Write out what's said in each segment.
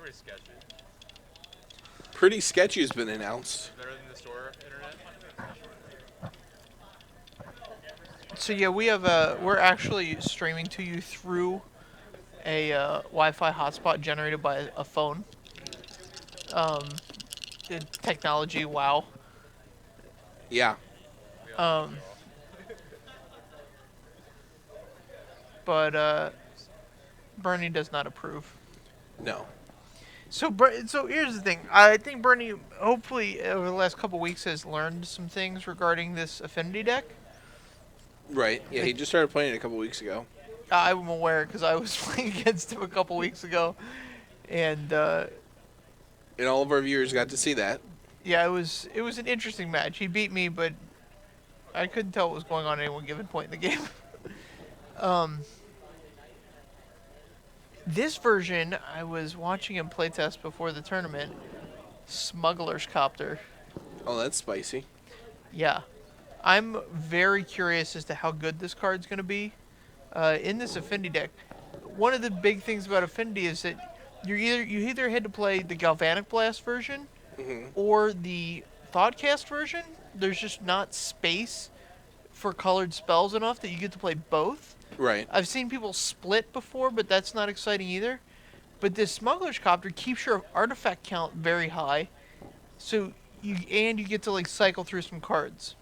pretty sketchy. Pretty sketchy has been announced. Better than the store internet. So yeah, we're actually streaming to you through a Wi-Fi hotspot generated by a phone. The technology, wow. Yeah. Um, but Bernie does not approve. No. So here's the thing. I think Bernie, hopefully, over the last couple weeks, has learned some things regarding this Affinity deck. Right. Yeah, he just started playing it a couple weeks ago. I'm aware because I was playing against him a couple weeks ago, and all of our viewers got to see that. yeah, it was an interesting match. He beat me, but I couldn't tell what was going on at any one given point in the game. This version, I was watching him playtest before the tournament. Smuggler's Copter. Oh, that's spicy. Yeah. I'm very curious as to how good this card's going to be. In this Affinity deck, one of the big things about Affinity is that you either had to play the Galvanic Blast version or the Thoughtcast version. There's just not space for colored spells enough that you get to play both. Right. I've seen people split before, but that's not exciting either. But this Smuggler's Copter keeps your artifact count very high, so you get to like cycle through some cards.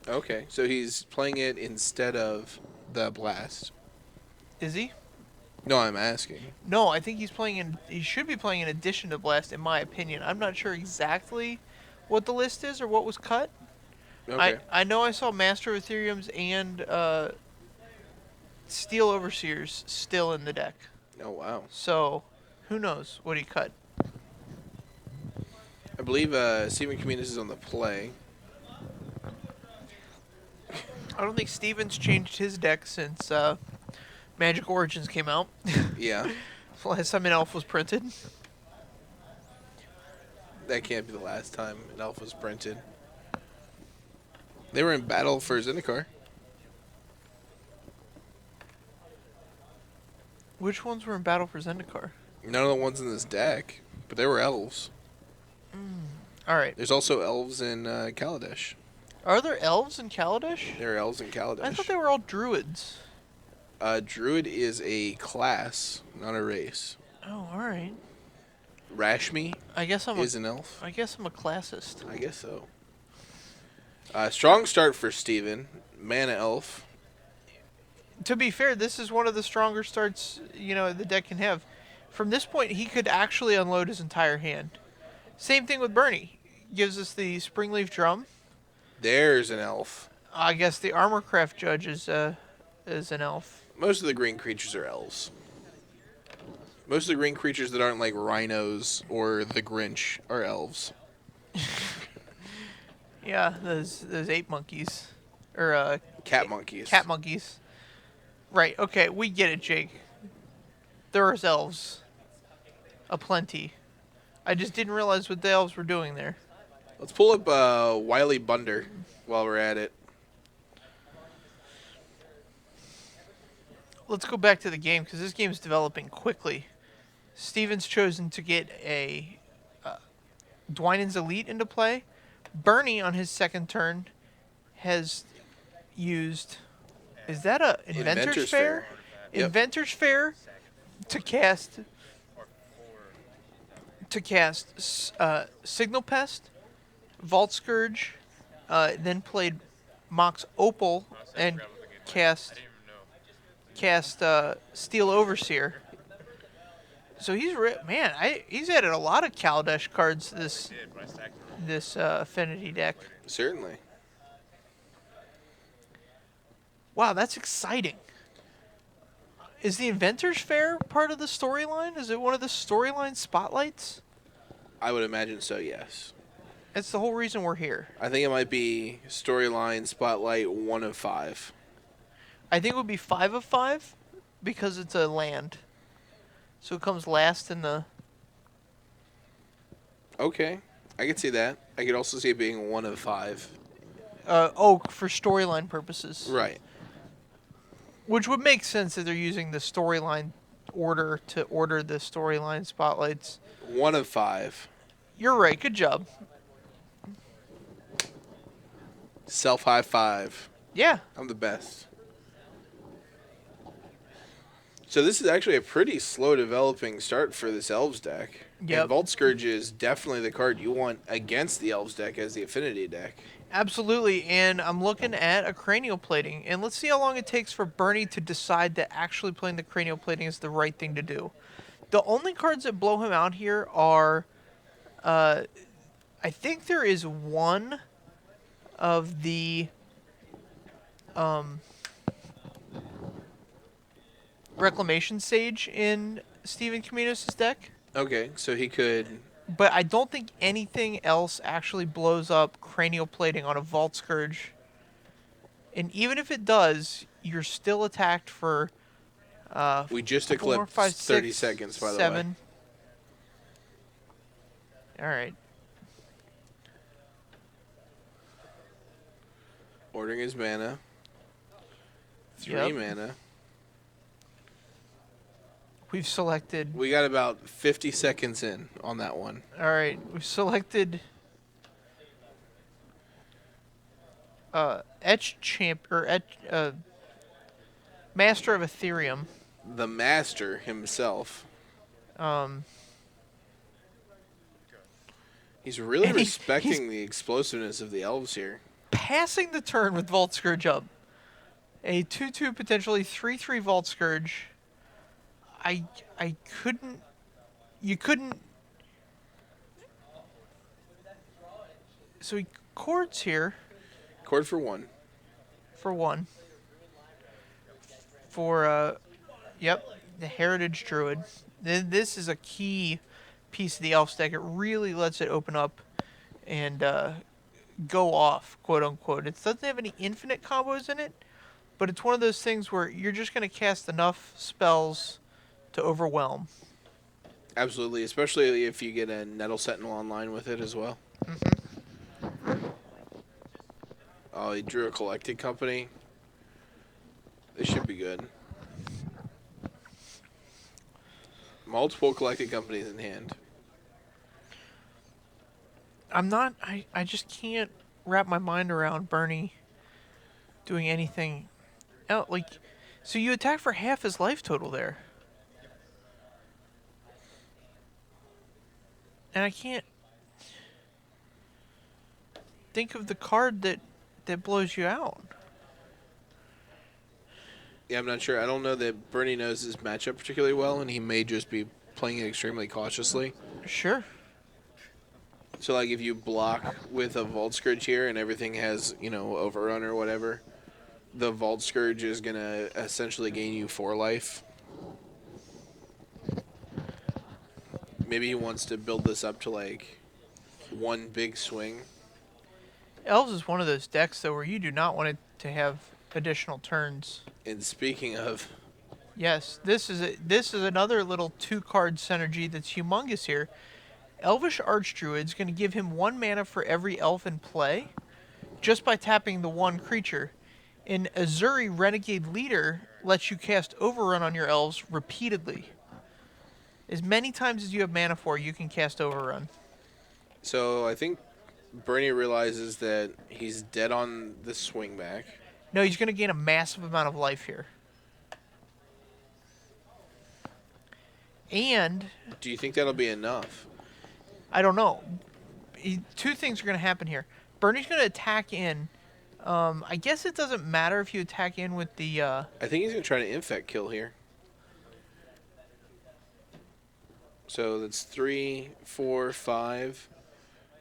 Okay, so he's playing it instead of the blast. Is he? No, I'm asking. No, I think he should be playing in addition to Blast, in my opinion. I'm not sure exactly what the list is or what was cut. Okay. I know I saw Master of Ethereum's and Steel Overseers still in the deck. Oh, wow. So, who knows what he cut. I believe Stephen Comminos is on the play. I don't think Steven's changed his deck since Magic Origins came out. Yeah. Last time an Elf was printed. That can't be the last time an Elf was printed. They were in battle for Zendikar. Which ones were in battle for Zendikar? None of the ones in this deck, but they were elves. All right. There's also elves in Kaladesh. Are there elves in Kaladesh? There are elves in Kaladesh. I thought they were all druids. Druid is a class, not a race. Oh, all right. Rashmi I guess I'm is an elf. I guess I'm a classist. I guess so. Strong start for Steven. Mana elf. To be fair, this is one of the stronger starts, the deck can have. From this point, he could actually unload his entire hand. Same thing with Bernie. Gives us the Springleaf Drum. There's an elf. I guess the Armorcraft Judge is an elf. Most of the green creatures are elves. Most of the green creatures that aren't like rhinos or the Grinch are elves. Yeah, those ape monkeys. Or Cat monkeys. cat monkeys. Right, okay, we get it, Jake. There is elves. Aplenty. I just didn't realize what the elves were doing there. Let's pull up Wily Bunder while we're at it. Let's go back to the game, because this game is developing quickly. Steven's chosen to get a Dwynen's Elite into play. Bernie, on his second turn, has used... Is that a Inventor's Fair? Yep. Inventor's Fair to cast Signal Pest, Vault Scourge, then played Mox Opal and cast Steel Overseer. So he's added a lot of Kaladesh cards to this Affinity deck. Certainly. Wow, that's exciting. Is the Inventor's Fair part of the storyline? Is it one of the storyline spotlights? I would imagine so, yes. That's the whole reason we're here. I think it might be storyline spotlight 1 of 5. I think it would be 5 of 5 because it's a land. So it comes last in the... Okay. I could see that. I could also see it being 1 of 5. For storyline purposes. Right. Which would make sense if they're using the storyline order to order the storyline spotlights. 1 of 5. You're right. Good job. Self high five. Yeah. I'm the best. So this is actually a pretty slow developing start for this Elves deck. Yep. And Vault Scourge is definitely the card you want against the Elves deck as the Affinity deck. Absolutely, and I'm looking at a cranial plating, and let's see how long it takes for Bernie to decide that actually playing the cranial plating is the right thing to do. The only cards that blow him out here are, I think there is one of the Reclamation Sage in Stephen Comminos' deck, Okay, so he could... but I don't think anything else actually blows up cranial plating on a Vault Scourge. And even if it does, you're still attacked for We just 4, eclipsed 5, 30 6, seconds, by the way. 7. All right. Ordering his mana. 3 Yep. mana. We've selected. We got about 50 seconds in on that one. All right. We've selected. Etch Champ or Master of Ethereum. The Master himself. He's really And respecting the explosiveness of the Elves here. Passing the turn with Vault Scourge up. A 2/2 potentially 3/3 Vault Scourge. I couldn't. You couldn't. So he chords here Chord for 1. for 1. For yep, the Heritage Druid. This is a key piece of the Elf deck. It really lets it open up and go off, quote unquote. It doesn't have any infinite combos in it, but it's one of those things where you're just going to cast enough spells to overwhelm. Absolutely, especially if you get a Nettle Sentinel online with it as well. Oh, he drew a Collected Company. This should be good. Multiple Collected Companies in hand. I just can't wrap my mind around Bernie doing anything else. Like, so you attack for half his life total there. And I can't think of the card that blows you out. Yeah, I'm not sure. I don't know that Bernie knows his matchup particularly well, and he may just be playing it extremely cautiously. Sure. So, like, if you block with a Vault Scourge here and everything has, Overrun or whatever, the Vault Scourge is going to essentially gain you 4 life. Maybe he wants to build this up to, like, 1 big swing. Elves is one of those decks, though, where you do not want it to have additional turns. And speaking of... Yes, this is another little 2-card synergy that's humongous here. Elvish Archdruid's going to give him 1 mana for every elf in play, just by tapping the 1 creature. And Azuri Renegade Leader lets you cast Overrun on your elves repeatedly. As many times as you have mana for, you can cast Overrun. So I think Bernie realizes that he's dead on the swing back. No, he's going to gain a massive amount of life here. And... Do you think that'll be enough? I don't know. 2 things are going to happen here. Bernie's going to attack in. I guess it doesn't matter if you attack in with the... I think he's going to try to infect kill here. So that's 3, 4, 5,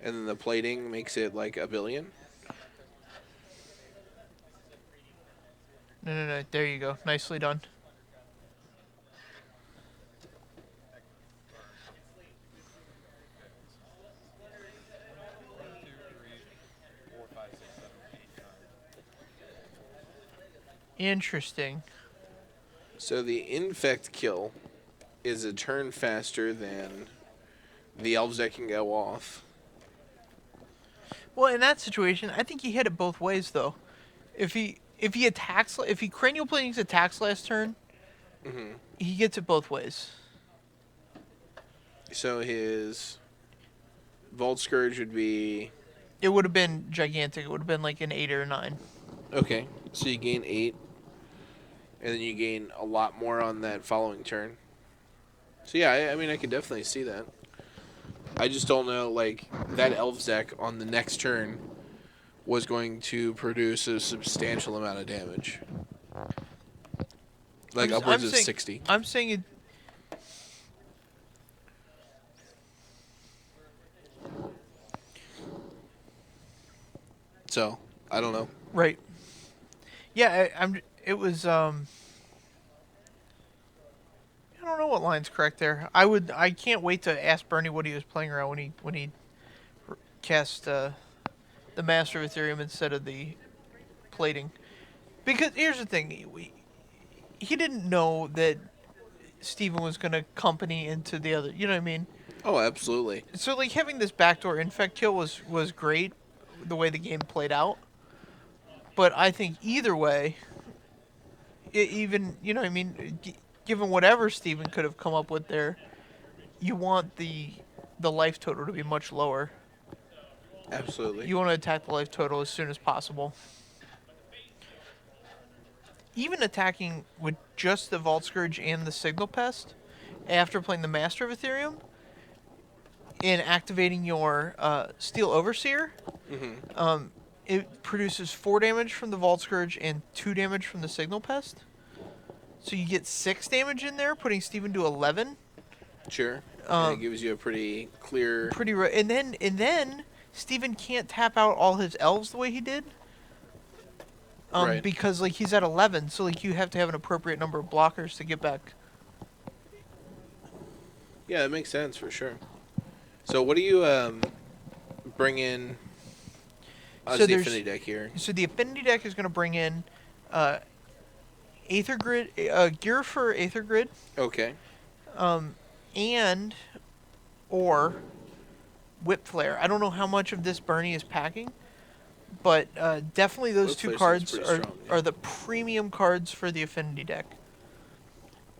and then the plating makes it like a billion. No. There you go. Nicely done. Interesting. So the infect kill is a turn faster than the Elves deck can go off. Well, in that situation, I think he hit it both ways, though. If he cranial platings attacks last turn, He gets it both ways. So his Vault Scourge would be... It would have been gigantic. It would have been like an 8 or a 9. Okay, so you gain 8, and then you gain a lot more on that following turn. So yeah, I mean, I could definitely see that. I just don't know, like, that Elves deck on the next turn was going to produce a substantial amount of damage. Like, upwards of 60. I'm saying it. So, I don't know. Right. Yeah, I'm. It was. I don't know what line's correct there. I can't wait to ask Bernie what he was playing around when he cast the Master of Ethereum instead of the plating. Because here's the thing, he didn't know that Steven was going to company into the other. You know what I mean? Oh, absolutely. So like having this backdoor infect kill was great, the way the game played out. But I think either way, even you know what I mean, given whatever Steven could have come up with there, you want the life total to be much lower. Absolutely. You want to attack the life total as soon as possible. Even attacking with just the Vault Scourge and the Signal Pest after playing the Master of Ethereum and activating your Steel Overseer, it produces 4 damage from the Vault Scourge and 2 damage from the Signal Pest. So you get 6 damage in there, putting Steven to 11. Sure. And it gives you a pretty clear... And then Steven can't tap out all his elves the way he did. Right. Because like he's at 11, so like you have to have an appropriate number of blockers to get back. Yeah, that makes sense for sure. So what do you bring in as the Affinity deck here? So the Affinity deck is going to bring in Aether Grid, gear for Aether Grid. Okay. And or Whip Flare. I don't know how much of this Bernie is packing, but definitely those Whip two Flare cards seems pretty strong, yeah. are the premium cards for the Affinity deck.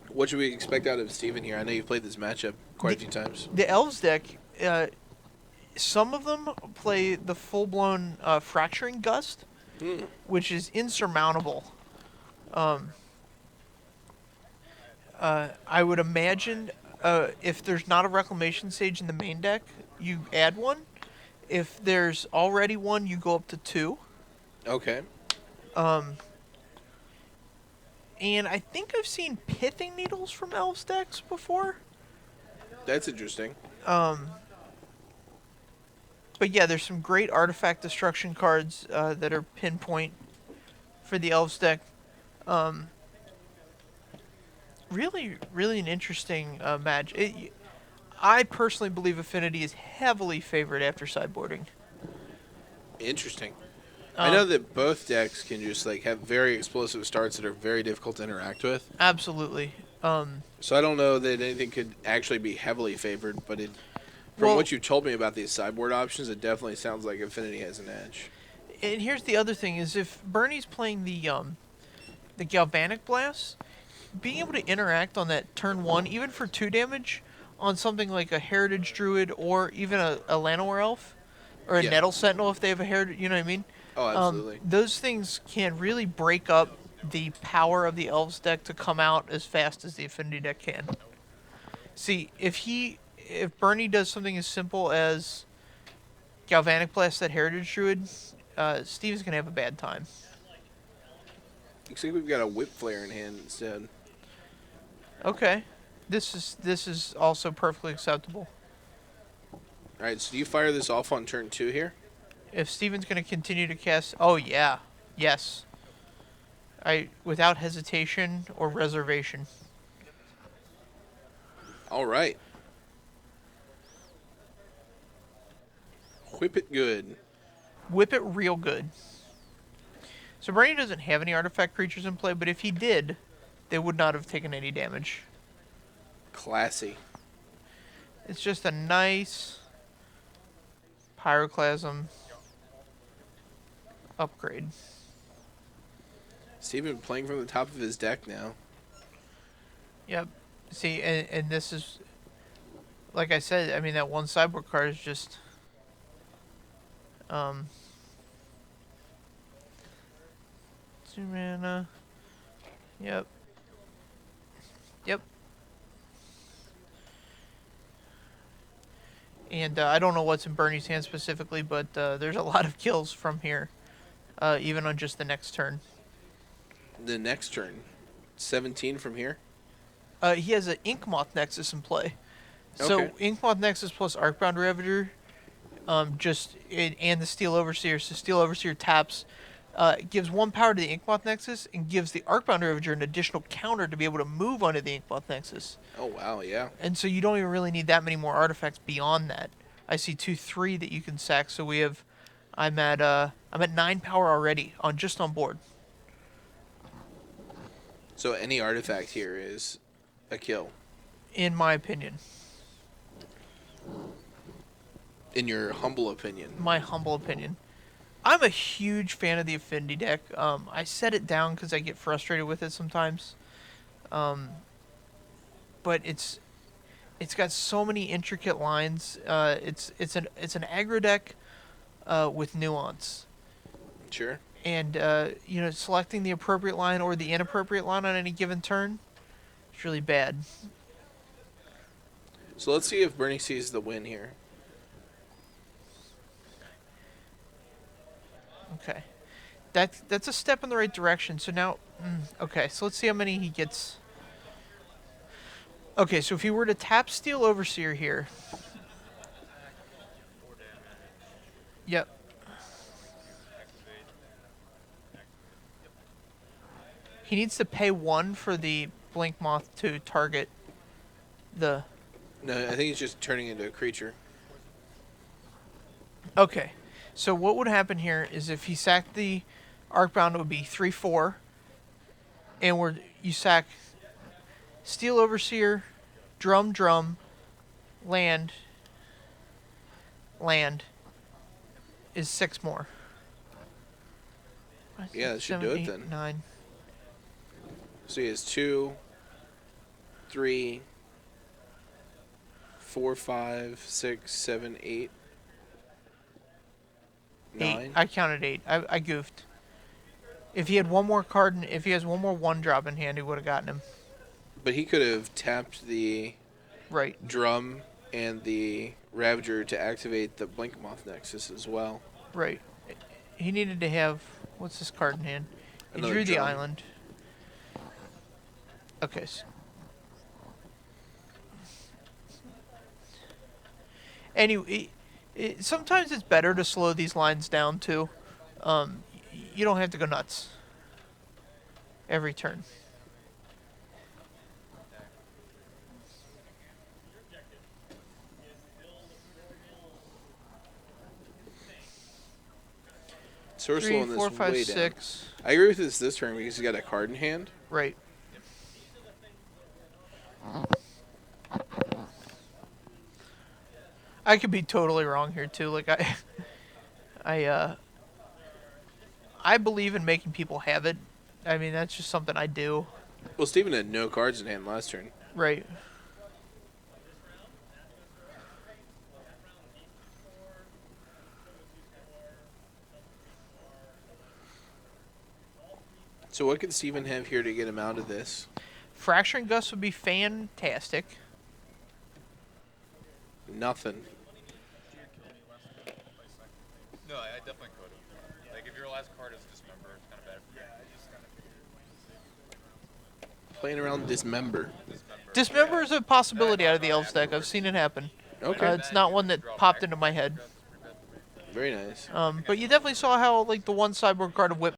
What should we expect out of Steven here? I know you've played this matchup quite a few times. The Elves deck, some of them play the full-blown Fracturing Gust, which is insurmountable. I would imagine if there's not a Reclamation Sage in the main deck, you add one. If there's already one, you go up to 2. Okay. And I think I've seen Pithing Needles from Elves decks before. That's interesting. But yeah, there's some great artifact destruction cards that are pinpoint for the Elves deck. Really, really an interesting match. I personally believe Affinity is heavily favored after sideboarding. Interesting. I know that both decks can just like have very explosive starts that are very difficult to interact with. Absolutely. So I don't know that anything could actually be heavily favored, but from what you told me about these sideboard options, it definitely sounds like Affinity has an edge. And here's the other thing: is if Bernie's playing the Galvanic Blast, being able to interact on that turn 1, even for 2 damage, on something like a Heritage Druid or even a Llanowar Elf or a Nettle Sentinel if they have a Heritage, you know what I mean? Oh, absolutely. Those things can really break up the power of the Elves deck to come out as fast as the Affinity deck can. See, if Bernie does something as simple as Galvanic Blast that Heritage Druid, Steve's going to have a bad time. Looks like we've got a Whip Flare in hand instead. Okay. This is also perfectly acceptable. Alright, so do you fire this off on turn 2 here? If Steven's going to continue to cast... Oh, yeah. Yes. Without hesitation or reservation. Alright. Whip it good. Whip it real good. So Bernie doesn't have any artifact creatures in play, but if he did, they would not have taken any damage. Classy. It's just a nice Pyroclasm upgrade. Steven playing from the top of his deck now. Yep. See, and this is, like I said, I mean, that one sideboard card is just, 2 mana. Yep. Yep. And I don't know what's in Bernie's hand specifically, but there's a lot of kills from here, even on just the next turn. The next turn, 17 from here. He has an Inkmoth Nexus in play. So Okay. Inkmoth Nexus plus Arcbound Ravager, and the Steel Overseer. So Steel Overseer taps, gives 1 power to the Inkmoth Nexus and gives the Arcbound Ravager an additional counter to be able to move onto the Inkmoth Nexus. Oh wow, yeah. And so you don't even really need that many more artifacts beyond that. I see 2/3 that you can sack. So we have, I'm at 9 power already on board. So any artifact here is a kill, In my opinion, in your humble opinion. my humble opinion. I'm a huge fan of the Affinity deck. I set it down because I get frustrated with it sometimes. But it's got so many intricate lines. It's an aggro deck with nuance, Sure. and selecting the appropriate line or the inappropriate line on any given turn is really bad. So let's see if Bernie sees the win here. Okay, that's a step in the right direction. So now, okay, so let's see how many he gets. Okay, so if he were to tap Steel Overseer here, yep. He needs to pay 1 for the Blink Moth to target the. No, I think he's just turning into a creature. Okay, so what would happen here is if he sacked the Arcbound, it would be 3/4, and you sack Steel Overseer, drum, land is 6 more. Yeah, that should 7, do it 8, then. 9. So he has 2, 3, 4, 5, 6, 7, 8, 9. 8. I counted 8. I goofed. If he had one more card, if he has one more 1-drop in hand, he would have gotten him. But he could have tapped the Right. drum and the Ravager to activate the Blink Moth Nexus as well. Right. He needed to have, what's this card in hand? He Another drew the drum. island. Okay. Anyway, sometimes it's better to slow these lines down too. You don't have to go nuts every turn. Source 3, on this 4, 5, way down. 6. I agree with this turn because he's got a card in hand. Right. I could be totally wrong here too. Like I believe in making people have it. I mean, that's just something I do. Well, Steven had no cards in hand last turn. Right. So what could Steven have here to get him out of this? Fracturing Gust would be fantastic. Nothing. No, I definitely could have. Like, if your last card is Dismember, it's kind of bad for you. Playing around Dismember. Dismember is a possibility out of the Elves deck. I've seen it happen. Okay. It's not one that popped into my head. Very nice. But you definitely saw how like the one sideboard card of Whip